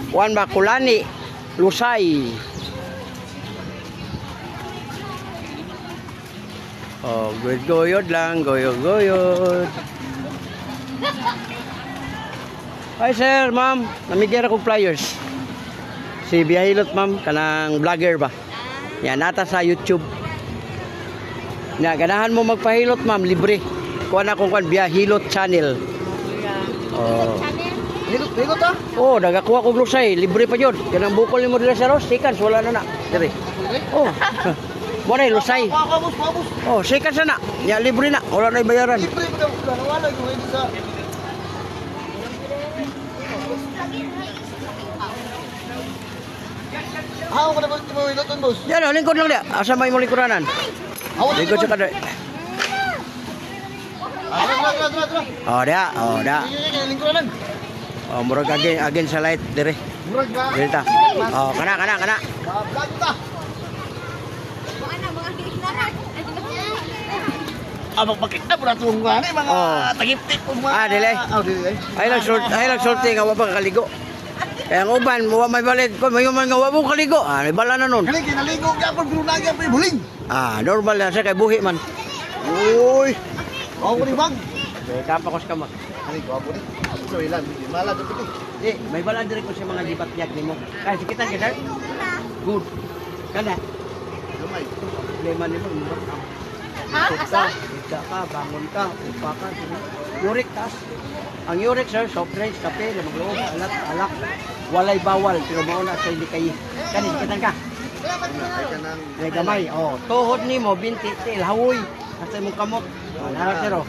Juan Bakulani, Lusay. Oh, goyod lang, goyod. Hi sir, ma'am. Namigyan ako flyers. Si Biyahilot ma'am, kanang vlogger ba? Yan, nata sa YouTube. Nga, ganahan mo magpahilot ma'am, libre. Kuha na kung Biyahilot channel. Oh. Hilot ah? Oh, nagakuha ko Lusay, libre pa yun. Kanang bukol ni mo dila sa Ros, seconds, wala na. Dire. Oh. Wala Lusay. Oh, seconds na. Ya, libre na. Wala na bayaran. Libre pa daw. Wala yung hindi sa... Ako ka na ba mo hiloton, boss? Yan, lingkod lang dia. Asa may mo lingkuranan? Lingkod sa kada. Tra. Oh, dia. Oh, dia. Lingkuranan. Oh, murag again sa light dire. Murag ba? Delta. Oh, kana. Vlog ta. Magpakita po na itong mga tagip-tip po mga... Dili. Ay lang sorte nga wala ka kaligo. Kaya ang uban, may balit ko, may man nga wala mo kaligo. May bala na nun. Kali, kinaligo ka po, brunagyan po yung buling. Normal na siya kay buhi man. Uy! Ako ni bag. Kapakos ka mo. Kali, ako ni. Ako sa ilan, malag ito ni. Di, may bala din ko sa mga lipat-liyak ni mo. Kaya sikitan ka, sir? Good. Kana? Lumay. Leman nito, Asa? Ika ka, bangon ka, upa ka. Uric, taas. Ang uric, sir, soft drinks, kape, lamag-loob, alak. Walay bawal, pero mauna sa hindi kayo. Kani, sikitan ka. May gamay, tuhod ni mo, binti, til, hawoy. Nasa mong kamot. Naral, sir,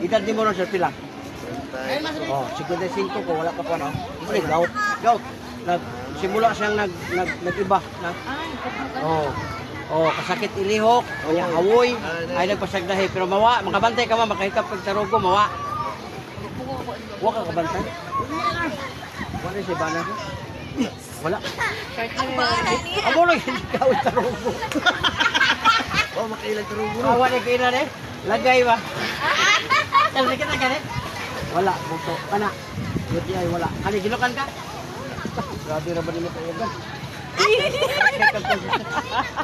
edad ni mo rin, sir, pila. 55 ko, wala ka pa, no? Ulit, gout. Simula siyang nag-iba. Kasakit ilihok, hawoy, ay nagpasagdahi. Pero mawa, makabantay ka ma, makahikap pagtarugo, mawa. Huwag ka kabantay. Wala siya ba na? Wala. Amo lang yung gawin tarugo. Makailag tarugo. Awa na kayo na lagay ba? Kasi kita ka wala, buto. Kana. Buti ay wala. Kani, ginukan ka? Grabe na ba ni mo kayo ba?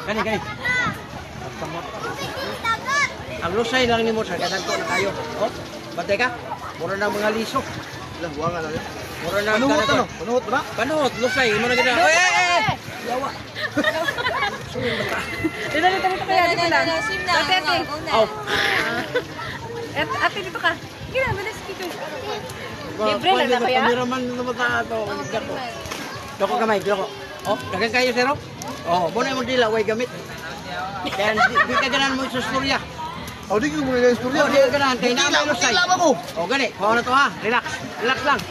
Kani. Ang Lusay lang ni mo sa kadang ko na kayo. Batay ka? Mura na mga liso. Lang, buwangan lang. Mura na Panuhot ba? Panuhot, Lusay. Mura na kita. Yawa. Dito kaya dito lang. Ate. Ate dito ka. Kaya malas dito. Libre lang na kaya? Kameraman naman ta ito. Doko kamay, doko. Dagan kayo, sir. Muna mo dila, way gamit. Kaya di ka ganan mo sa storya. Di ko muna yung istorya. Di ka ganan. Kaya naman yung Lusay. Gani. Kuha na to ha. Relax lang.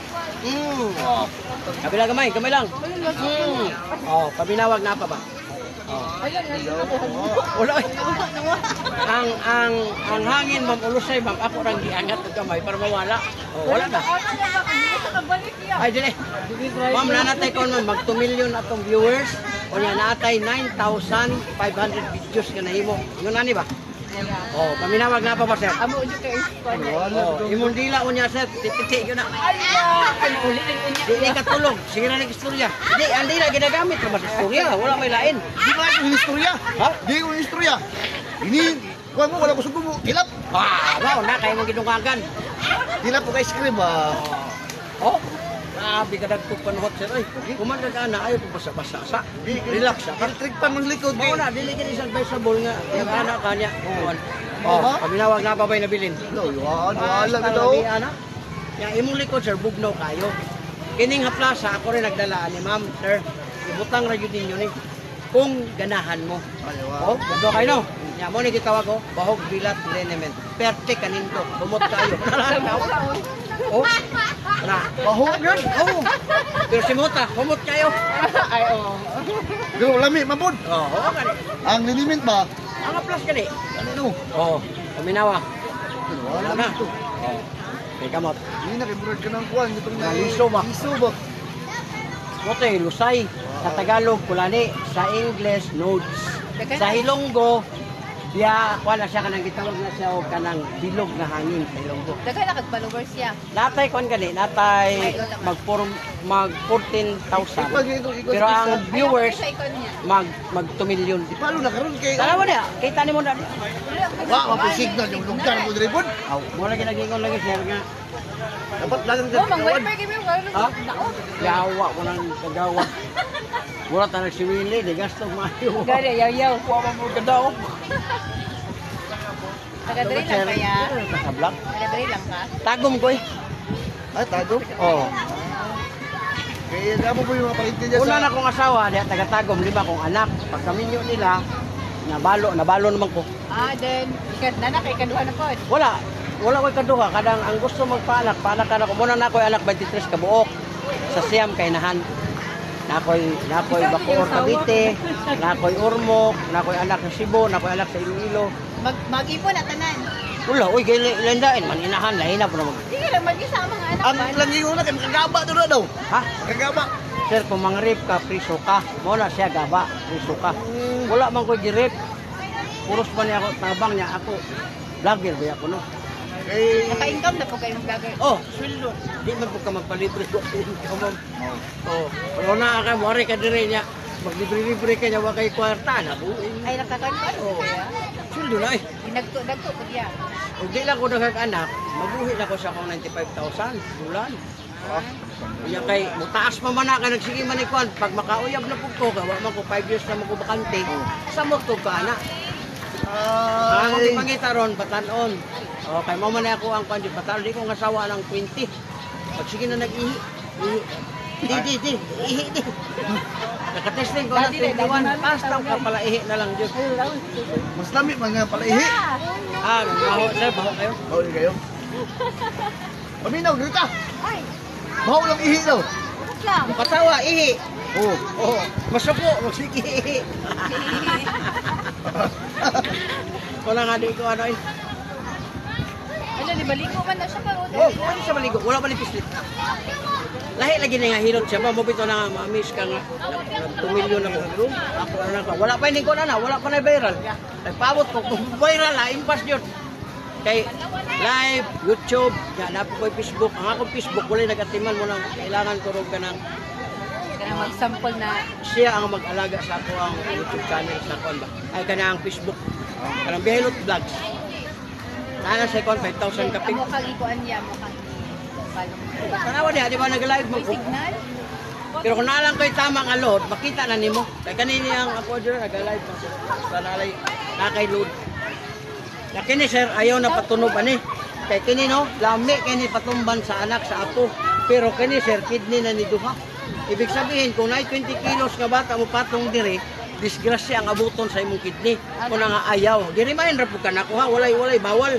Kabila kamay lang. Pabinawag na pa ba? Wala. Ang hangin, ma'am, Lusay, ma'am, ako rang giangat ng kamay para mawala. Wala na. Ay, dili. Ma'am, nanatay ko ma'am, mag 2 million atong viewers. O yan, natay 9,500 videos ka na himo. Yun nani ba? Paminawag na pa ba, sir? Amo ulit ka ispan. Imong dila ko niya, sir. Titi yun na. Di katulog. Sige na nag-istorya. Di, ang dila ginagamit ka ba sa istorya? Wala may lain. Di ko yung istorya. Di ko yung istorya. Ini, kuha mo, wala ko subo mo. Tilap. Wow, na, kayo mong ginungagan. Tilap po ka ice cream ba? Grabe ka nagtog panuhot, sir. Ay, kumanda ka na, ayaw itong basa-basa. Relax ka. Electric pan ng likod. Mauna, diligyan isang advisable nga. Yung anak ka niya. Paminawag na pa ba'y nabilin? Wala na daw. Yung imong likod, sir, bugnaw kayo. Kining haplasa, ako rin nagdala ni ma'am, sir. Ibutang radyo din yun kung ganahan mo. Bugnaw kayo, no? Yan mo, nagitawag ko, bahog bilat lineament. Perte kaninto, bumot kayo. Bahog yun? Pero si Muta, bumot kayo. Pero lami, mabod. Gani. Ang liniment ba? Ang haplas gani. Ano? Paminawa. Wala na. May kamot. Hindi na, kay ka ng kuwan. Itong Liso ba? Liso ba? Mote, Lusay. Sa Tagalog, Kulani. Sa English, Nodes. Sa Hilonggo, wala siya kanang gitawag na siya o kanang bilog na hangin sa Hilonggo. Daghan na kag followers siya. Natay kon gani, natay mag 14,000. Pero ang viewers mag 2 million. Paano na karon kay Tanawa niya, kita ni mo na. wa pa signal yung lugar mo dire pod. Aw, mo lagi nagingon lagi sir nga. Dapat lang Oh, mang wifi kami mo. Ha? Yawa ko nang kagawa. Wala tanang siwili, di gasto maayo. Gari, yaw-yaw. Wa mo kadaog. Taga-dali lang kaya. Kasablak. Taga-dali lang ka. Tagom ko eh. Ay tago. Oh. Kaya damo mo yung mga parinti diyan Una sa na kong asawa, diya taga-tagom, 5 kong anak. Pag kaminyo nila, nabalo naman ko. Then, na kay kaduha na po. Wala ko'y kaduha. Kadang ang gusto magpaanak, paanak ka na ko. Muna na ko'y anak 23 kabuok. Sa Siam, Kainahan. Nakoy Bacoor, Cavite. Nakoy Ormoc. Nakoy anak sa Cebu. Nakoy anak sa Iloilo. Mag-ipon na tanan. Wala, uy, landain. Maninahan, lahina po na mag... Sige lang, mag-isa ang mga anak ang ba? langi una kay makagaba to na daw. Ha? Makagaba. Sir, kung mangrip ka, priso ka. Muna siya gaba, priso ka. Wala man ko'y girip. Puros pa niya ako, tabang niya ako. Vlogger ba ako, no? Kay Naka-income na po kayong vlogger. Oh, sweldo. Di man po ka magpalibre ko. Oh, pero na ka mori ka dire niya. Maglibre-libre ka niya wa kay kwarta na buin. Ay, nakakanpan po kaya. Sweldo na eh. Nagto po diya. Ug di lang ko nagkag-anak, mabuhi na ko sa akong 95,000 bulan. Kaya kay mutaas pa man ka nagsige man ikuan pag makauyab na pud ko wa man ko 5 years na mo ko bakante. Samot ko ka ana. Ang ay pangita ron batanon. Oh, kay mo man ako ang kuan di batal di ko ngasawa ng 20. Pag sige na nag-ihi. Di. Ihi di. Nakatesting ko na 21. Basta ka pala ihi na lang jud. mas lami man nga pala ihi. Ah, baho sir, baho kayo. Bawal kayo. Paminaw dito. Ay, Bawo lang ihi daw. bakit lang? Patawa ihi. Oh. Oh, masuko, magsige ihi. Wala nga di ko ano eh. Ano, di baligo man na siya pa. Oh, ano sa maligo? Wala pa ni pislit. Lahi lagi na nga hilot siya ba? Mabito na nga ma-miss ka nga. 2 million na mo. Ako na ka. Wala pa hindi ko na. Wala pa na viral. Nagpabot ko. Kung viral ha, impas yun. Kay live, YouTube, yan, napo ko yung Facebook. Ang akong Facebook, wala nagatiman mo na kailangan ko rin ka ng Kaya mag-sample na. siya ang mag-alaga sa ako ang YouTube channel sa ako ba? Ay kana ang Facebook. Kanang Behilot Vlogs. Nana sa ikon 5,000 kapig. Amo kang ikuan niya, mo kang Tanawa niya, di ba nag-live mo may ko? signal? Pero kung nalang ko'y tama nga load, makita na nimo. Kaya kanini ang ako dyan, nag-live mo. Sa nalay, nakay load. Na kini sir, ayaw na patunog ani. Kaya kini no, lami kini patumban sa anak, sa apo. Pero kini sir, kidney na ni Duha. Ibig sabihin, kung na 20 kilos nga bata mo patong dire, disgrasya ang abuton sa imong kidney. Kung nga ayaw. Di-remind ra po ka na ko ha, walay bawal.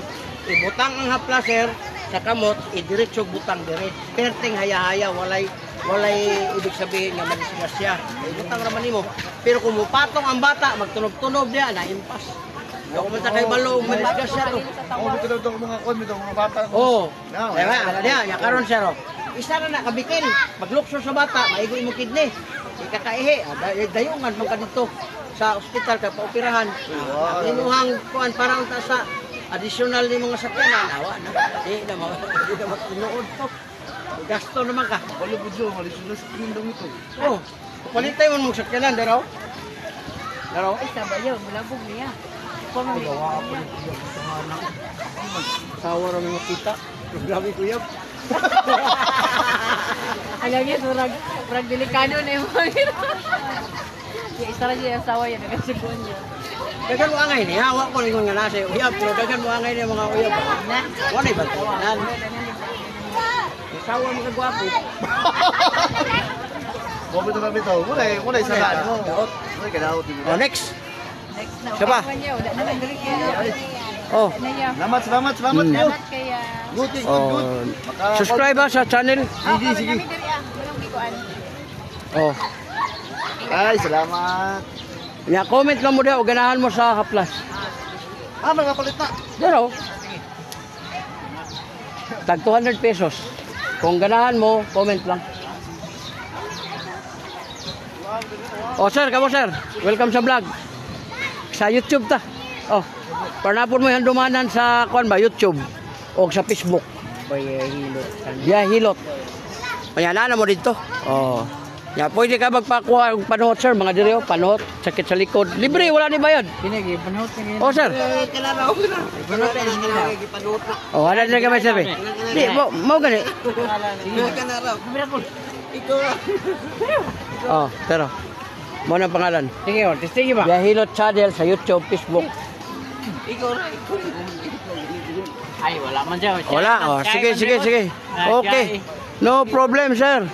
Ibutang ang hapla sir, sa kamot, idiretso butang dire. Perting haya-haya, walay ibig sabihin nga madisgrasya. Ibutang raman nimo. Pero kung mupatong ang bata, magtunog-tunog diya, naimpas. Yung kumanta kay Balo, madisgrasya to. Oh, bitaw daw mga kon, bitaw mga bata. Oo. No, Diba? Ano diya? Yan karon sir. Oh. Isa na kabikil. Maglukso sa bata, maigo mo kidney. Ikakaihi. Dayungan man ka dito sa ospital ka paoperahan. Inuhang kuan para unta sa additional ni mga sakyanan. Awa na. Di na matinuod to. Gasto naman ka. Wala po dyan, malisulas yung dong ito. Oh. Palitay mo mong sakyanan, daraw. Daraw. Ay, sabayaw, mulabog niya. Gawa ako ng sawa rin makita. Grabe ko yan. Alam niya, surag delikado na yung mga yung isa lang siya yung sawa yan, nagasigon niya. Dagan mo angay niya, hawa ko rin nga nasa uyab, pero dagan mo angay niya mga uyab. Na? Wala ba ito? Sawa mga gwapo. Oh, bitaw. Muna isa na ano. Daot. Muna kadaot. Oh, next. Next na. Siya ba? Ulit niya, wala na lang dali kaya. Oh. Na niya. Salamat. Salamat kaya. Good. Subscribe ha sa channel. Sige. Kami dali walang bikuan. Oh. Ay, salamat. Ya, comment lang mo daw, ganahan mo sa haplas. May kapalit na. Dero. Tag 200 pesos. Kung ganahan mo, comment lang. Oh sir, kamo sir. Welcome sa vlog. Sa YouTube ta. Oh. Parnapon mo yan dumanan sa kuan ba YouTube o sa Facebook. Hilot. Payanan mo dito. Oh. Ya, pwede ka magpakuha ng panuhot, sir, mga diri, panuhot, sakit sa likod. Libre, wala ni bayad. Pinagi, panahot na ganyan. Oh, sir. Panahot na ganyan. Oh, ada na kami, sir. Di, mau gani. Oh, pero. Mo na pangalan. Sige, oh, testing ba? Biyahilot channel sa YouTube, Facebook. Ay, wala man siya. Wala. Oh, sige. Okay. No problem, sir.